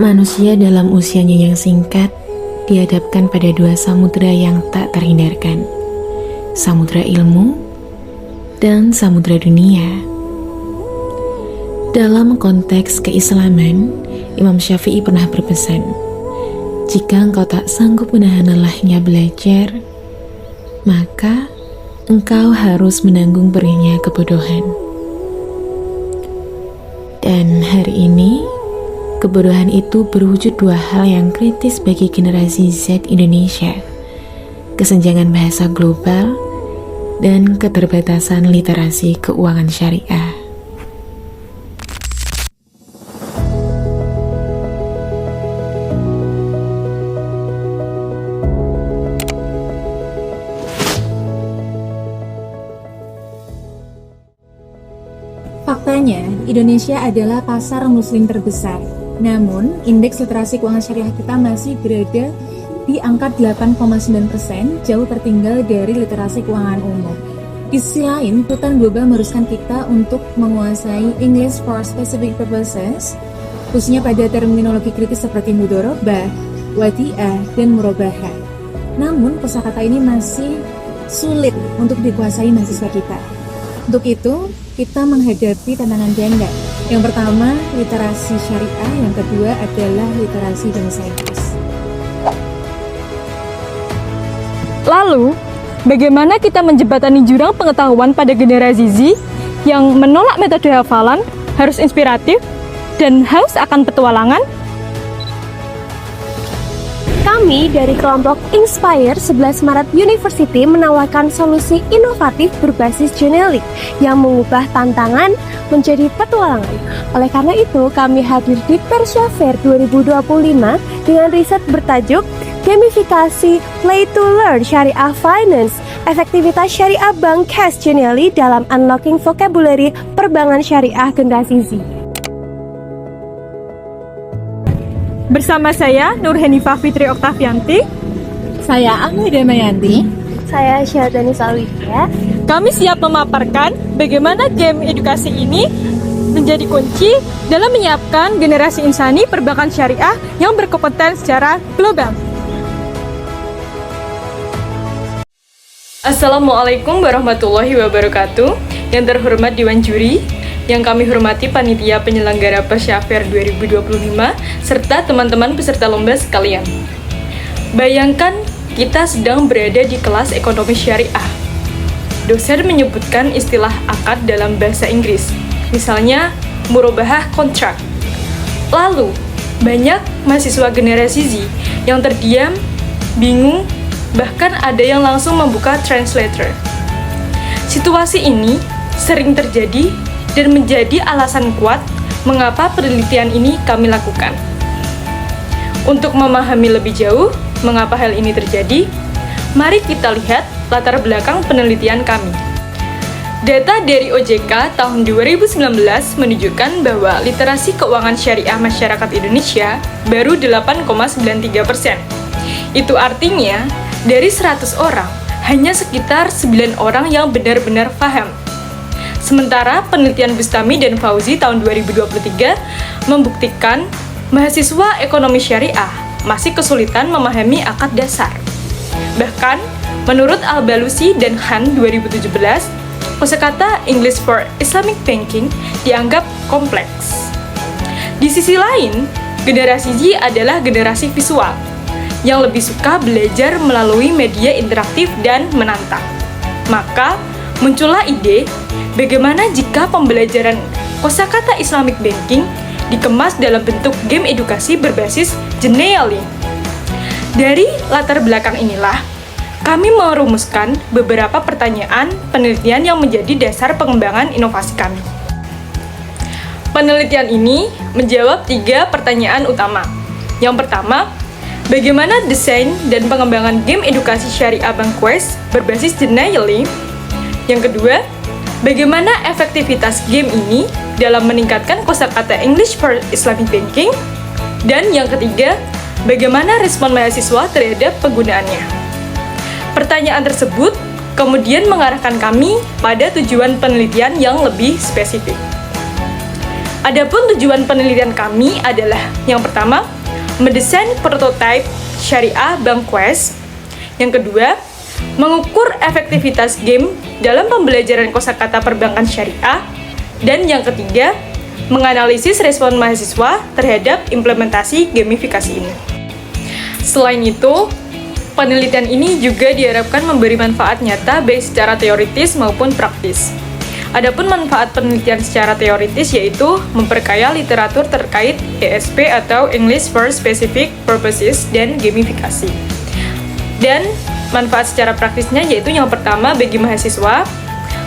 Manusia dalam usianya yang singkat dihadapkan pada dua samudera yang tak terhindarkan, samudera ilmu dan samudera dunia. Dalam konteks keislaman, Imam Syafi'i pernah berpesan, jika engkau tak sanggup menahan lelahnya belajar, maka engkau harus menanggung perihnya kebodohan. Dan hari ini, kebodohan itu berwujud dua hal yang kritis bagi generasi Z Indonesia: kesenjangan bahasa global dan keterbatasan literasi keuangan syariah. Faktanya, Indonesia adalah pasar muslim terbesar. Namun, indeks literasi keuangan syariah kita masih berada di angka 8,9%, jauh tertinggal dari literasi keuangan umum. Di sisi lain, tuntutan global mengharuskan kita untuk menguasai English for specific purposes, khususnya pada terminologi kritis seperti mudharabah, wadi'ah, dan murabahah. Namun, kosakata ini masih sulit untuk dikuasai mahasiswa kita. Untuk itu, kita menghadapi tantangan ganda. Yang pertama, literasi syariah, yang kedua adalah literasi bahasa Inggris. Lalu, bagaimana kita menjembatani jurang pengetahuan pada generasi Z yang menolak metode hafalan, harus inspiratif, dan haus akan petualangan? Kami dari kelompok Inspire 11 Maret University menawarkan solusi inovatif berbasis Genially yang mengubah tantangan menjadi petualangan. Oleh karena itu, kami hadir di Persia Fair 2025 dengan riset bertajuk Gamifikasi Play to Learn Syariah Finance, efektivitas syariah bank cash Genially dalam unlocking vocabulary perbankan syariah generasi Z. Bersama saya, Nur Henifah Fitri Oktavianti. Saya Angga Damayanti. Saya Syahadani Salwidya. Kami siap memaparkan bagaimana game edukasi ini menjadi kunci dalam menyiapkan generasi insani perbankan syariah yang berkompeten secara global. Assalamualaikum warahmatullahi wabarakatuh. Yang terhormat Dewan Juri, yang kami hormati panitia penyelenggara Persia Fair 2025, serta teman-teman peserta lomba sekalian. Bayangkan kita sedang berada di kelas ekonomi syariah. Dosen menyebutkan istilah akad dalam bahasa Inggris, misalnya murabahah kontrak. Lalu, banyak mahasiswa generasi Z yang terdiam, bingung, bahkan ada yang langsung membuka translator. Situasi ini sering terjadi dan menjadi alasan kuat mengapa penelitian ini kami lakukan. Untuk memahami lebih jauh mengapa hal ini terjadi, mari kita lihat latar belakang penelitian kami. Data dari OJK tahun 2019 menunjukkan bahwa literasi keuangan syariah masyarakat Indonesia baru 8,93%. Itu artinya, dari 100 orang, hanya sekitar 9 orang yang benar-benar paham. Sementara penelitian Bustami dan Fauzi tahun 2023 membuktikan mahasiswa ekonomi syariah masih kesulitan memahami akad dasar. Bahkan, menurut Al-Balusi dan Han 2017, kosakata English for Islamic Banking dianggap kompleks. Di sisi lain, generasi Z adalah generasi visual yang lebih suka belajar melalui media interaktif dan menantang. Maka, muncullah ide, bagaimana jika pembelajaran kosakata Islamic Banking dikemas dalam bentuk game edukasi berbasis Genially. Dari latar belakang inilah, kami merumuskan beberapa pertanyaan penelitian yang menjadi dasar pengembangan inovasi kami. Penelitian ini menjawab 3 pertanyaan utama. Yang pertama, bagaimana desain dan pengembangan game edukasi syariah Bank Quest berbasis Genially? Yang kedua, bagaimana efektivitas game ini dalam meningkatkan kosakata English for Islamic Banking? Dan yang ketiga, bagaimana respon mahasiswa terhadap penggunaannya? Pertanyaan tersebut kemudian mengarahkan kami pada tujuan penelitian yang lebih spesifik. Adapun tujuan penelitian kami adalah yang pertama, mendesain prototipe syariah Bank Quest. Yang kedua, mengukur efektivitas game dalam pembelajaran kosakata perbankan syariah. Dan yang ketiga, menganalisis respon mahasiswa terhadap implementasi gamifikasi ini. Selain itu, penelitian ini juga diharapkan memberi manfaat nyata baik secara teoritis maupun praktis. Adapun manfaat penelitian secara teoritis yaitu memperkaya literatur terkait ESP atau English for Specific Purposes dan gamifikasi. Dan manfaat secara praktisnya yaitu yang pertama bagi mahasiswa,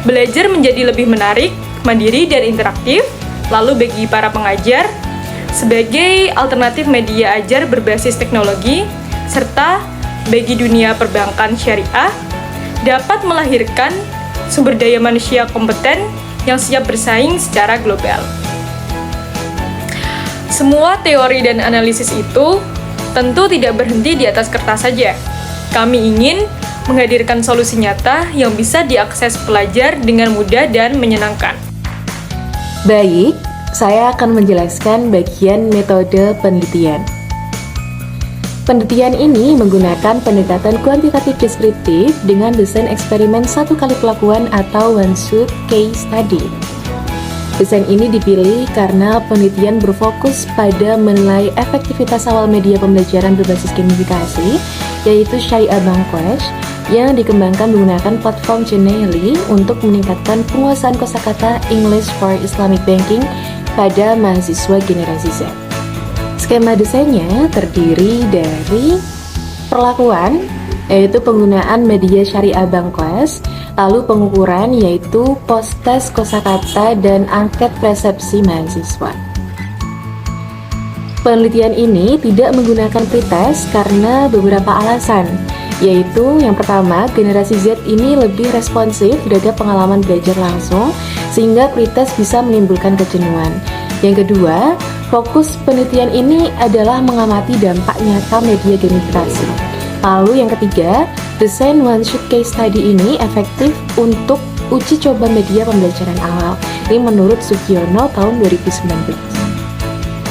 belajar menjadi lebih menarik, mandiri, dan interaktif. Lalu bagi para pengajar, sebagai alternatif media ajar berbasis teknologi, serta bagi dunia perbankan syariah, dapat melahirkan sumber daya manusia kompeten yang siap bersaing secara global. Semua teori dan analisis itu tentu tidak berhenti di atas kertas saja. Kami ingin menghadirkan solusi nyata yang bisa diakses pelajar dengan mudah dan menyenangkan. Baik, saya akan menjelaskan bagian metode penelitian. Penelitian ini menggunakan pendekatan kuantitatif deskriptif dengan desain eksperimen satu kali pelakuan atau one-shot case study. Desain ini dipilih karena penelitian berfokus pada menilai efektivitas awal media pembelajaran berbasis gamifikasi, yaitu Syariah Bank Quest, yang dikembangkan menggunakan platform Genially untuk meningkatkan penguasaan kosakata English for Islamic Banking pada mahasiswa generasi Z. Skema desainnya terdiri dari perlakuan, yaitu penggunaan media Syariah Bank Quest, lalu pengukuran yaitu post-test kosakata dan angket persepsi mahasiswa. Penelitian ini tidak menggunakan pretest karena beberapa alasan, yaitu yang pertama, generasi Z ini lebih responsif terhadap pengalaman belajar langsung, sehingga pretest bisa menimbulkan kejenuhan. Yang kedua, fokus penelitian ini adalah mengamati dampak nyata media gamifikasi. Lalu yang ketiga, desain one-shot case study ini efektif untuk uji coba media pembelajaran awal. Ini menurut Sugiono tahun 2019.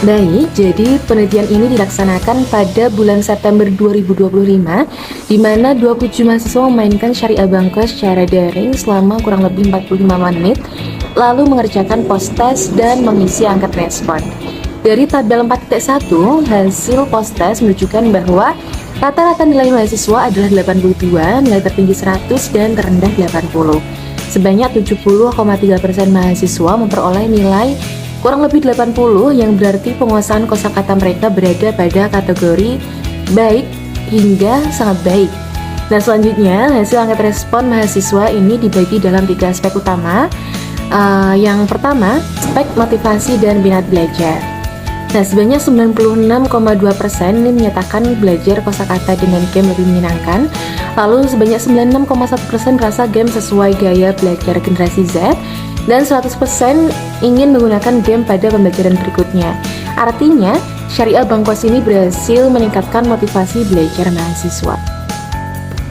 Baik, jadi penelitian ini dilaksanakan pada bulan September 2025, di mana 27 mahasiswa memainkan Syariah Bank Quest secara daring selama kurang lebih 45 menit, lalu mengerjakan post-test dan mengisi angket respon. Dari tabel 4.1, hasil post-test menunjukkan bahwa rata-rata nilai mahasiswa adalah 82, nilai tertinggi 100, dan terendah 80. Sebanyak 70,3% mahasiswa memperoleh nilai kurang lebih 80, yang berarti penguasaan kosakata mereka berada pada kategori baik hingga sangat baik. Nah, selanjutnya hasil angket respon mahasiswa ini dibagi dalam 3 aspek utama. Yang pertama, aspek motivasi dan minat belajar. Nah, sebanyak 96,2% ini menyatakan belajar kosakata dengan game lebih menyenangkan. Lalu sebanyak 96,1% merasa game sesuai gaya belajar generasi Z, dan 100% ingin menggunakan game pada pembelajaran berikutnya. Artinya, Syariah Bank Quest ini berhasil meningkatkan motivasi belajar mahasiswa.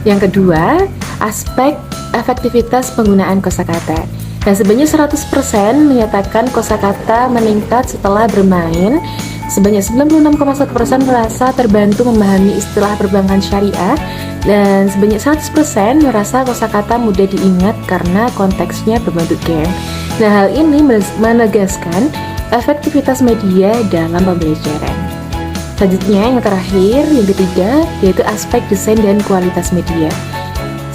Yang kedua, aspek efektivitas penggunaan kosakata. Nah, sebanyak 100% menyatakan kosakata meningkat setelah bermain. Sebanyak 96,1% merasa terbantu memahami istilah perbankan syariah, dan sebanyak 100% merasa kosakata mudah diingat karena konteksnya berbentuk game. Nah, hal ini menegaskan efektivitas media dalam pembelajaran. Selanjutnya, yang terakhir, yang ketiga, yaitu aspek desain dan kualitas media.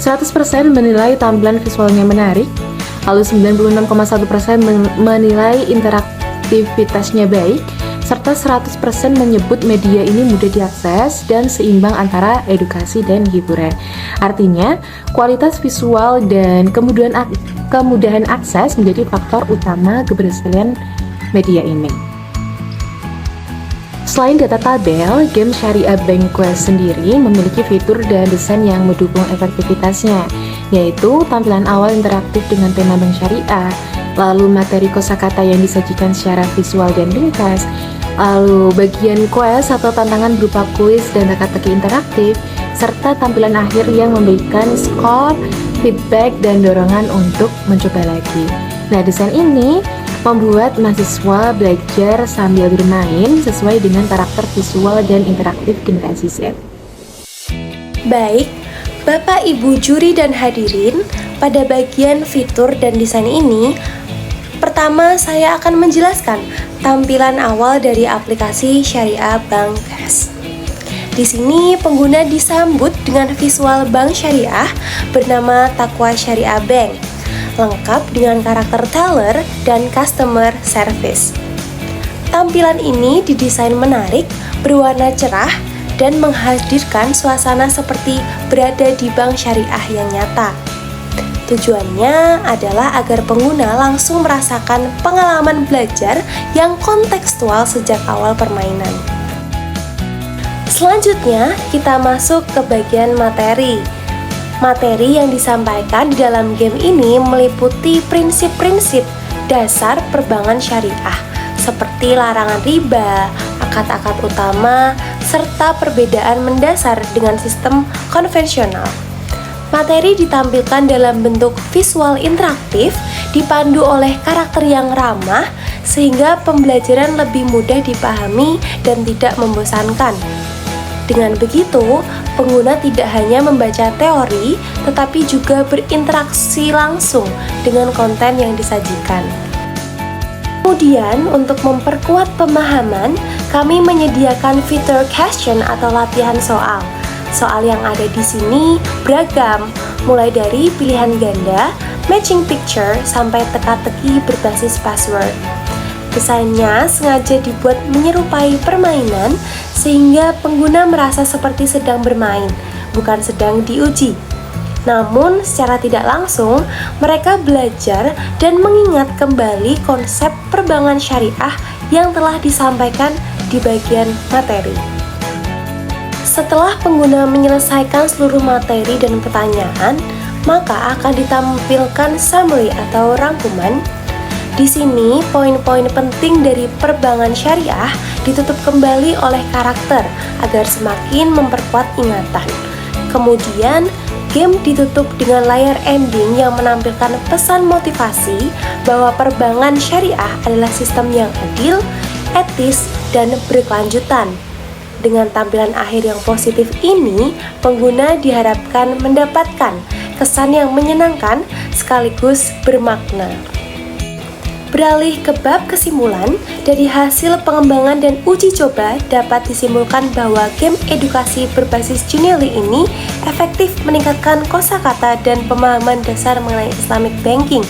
100% menilai tampilan visualnya menarik, lalu 96,1% menilai interaktivitasnya baik, serta 100% menyebut media ini mudah diakses dan seimbang antara edukasi dan hiburan. Artinya, kualitas visual dan kemudahan akses menjadi faktor utama keberhasilan media ini. Selain data tabel, game Syariah Bank Quest sendiri memiliki fitur dan desain yang mendukung efektivitasnya, yaitu tampilan awal interaktif dengan tema bank syariah, lalu materi kosakata yang disajikan secara visual dan ringkas, lalu bagian quest atau tantangan berupa kuis dan teka-teki interaktif, serta tampilan akhir yang memberikan skor, feedback, dan dorongan untuk mencoba lagi. Nah, desain ini membuat mahasiswa belajar sambil bermain sesuai dengan karakter visual dan interaktif generasi Z. Baik, Bapak Ibu juri dan hadirin, pada bagian fitur dan desain ini, pertama saya akan menjelaskan tampilan awal dari aplikasi Syariah Bank Cash. Di sini pengguna disambut dengan visual bank syariah bernama Taqwa Syariah Bank, lengkap dengan karakter teller dan customer service. Tampilan ini didesain menarik, berwarna cerah, dan menghadirkan suasana seperti berada di bank syariah yang nyata. Tujuannya adalah agar pengguna langsung merasakan pengalaman belajar yang kontekstual sejak awal permainan. Selanjutnya, kita masuk ke bagian materi. Materi yang disampaikan di dalam game ini meliputi prinsip-prinsip dasar perbankan syariah, seperti larangan riba, akad-akad utama, serta perbedaan mendasar dengan sistem konvensional. Materi ditampilkan dalam bentuk visual interaktif, dipandu oleh karakter yang ramah, sehingga pembelajaran lebih mudah dipahami dan tidak membosankan. Dengan begitu, pengguna tidak hanya membaca teori, tetapi juga berinteraksi langsung dengan konten yang disajikan. Kemudian, untuk memperkuat pemahaman, kami menyediakan fitur question atau latihan soal. Soal yang ada di sini beragam, mulai dari pilihan ganda, matching picture, sampai teka-teki berbasis password. Desainnya sengaja dibuat menyerupai permainan sehingga pengguna merasa seperti sedang bermain, bukan sedang diuji. Namun, secara tidak langsung, mereka belajar dan mengingat kembali konsep perbankan syariah yang telah disampaikan di bagian materi. Setelah pengguna menyelesaikan seluruh materi dan pertanyaan, maka akan ditampilkan summary atau rangkuman. Di sini, poin-poin penting dari perbankan syariah ditutup kembali oleh karakter agar semakin memperkuat ingatan. Kemudian, game ditutup dengan layar ending yang menampilkan pesan motivasi bahwa perbankan syariah adalah sistem yang adil, etis, dan berkelanjutan. Dengan tampilan akhir yang positif ini, pengguna diharapkan mendapatkan kesan yang menyenangkan sekaligus bermakna. Beralih ke bab kesimpulan, dari hasil pengembangan dan uji coba dapat disimpulkan bahwa game edukasi berbasis Genially ini efektif meningkatkan kosakata dan pemahaman dasar mengenai Islamic banking.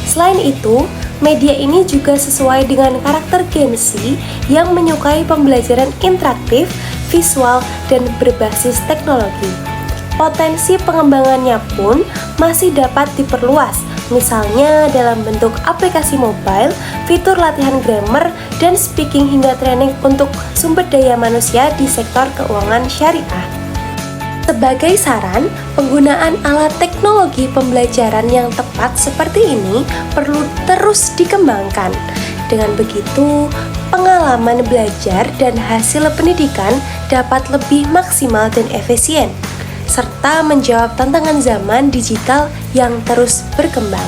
Selain itu, media ini juga sesuai dengan karakter Gen Z yang menyukai pembelajaran interaktif, visual, dan berbasis teknologi. Potensi pengembangannya pun masih dapat diperluas, misalnya dalam bentuk aplikasi mobile, fitur latihan grammar, dan speaking hingga training untuk sumber daya manusia di sektor keuangan syariah. Sebagai saran, penggunaan alat teknologi pembelajaran yang tepat seperti ini perlu terus dikembangkan. Dengan begitu, pengalaman belajar dan hasil pendidikan dapat lebih maksimal dan efisien, serta menjawab tantangan zaman digital yang terus berkembang.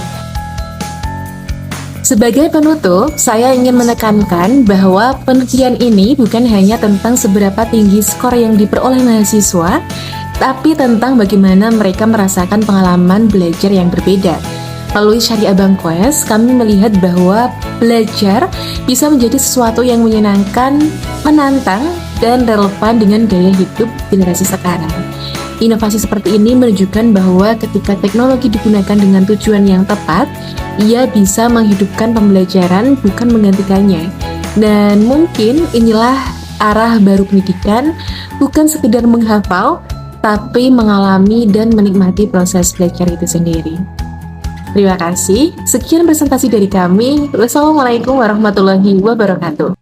Sebagai penutup, saya ingin menekankan bahwa penelitian ini bukan hanya tentang seberapa tinggi skor yang diperoleh mahasiswa, tapi tentang bagaimana mereka merasakan pengalaman belajar yang berbeda. Melalui Syariah Bank Quest, kami melihat bahwa belajar bisa menjadi sesuatu yang menyenangkan, menantang, dan relevan dengan gaya hidup generasi sekarang. Inovasi seperti ini menunjukkan bahwa ketika teknologi digunakan dengan tujuan yang tepat, ia bisa menghidupkan pembelajaran, bukan menggantikannya. Dan mungkin inilah arah baru pendidikan, bukan sekedar menghafal, tapi mengalami dan menikmati proses belajar itu sendiri. Terima kasih. Sekian presentasi dari kami. Wassalamualaikum warahmatullahi wabarakatuh.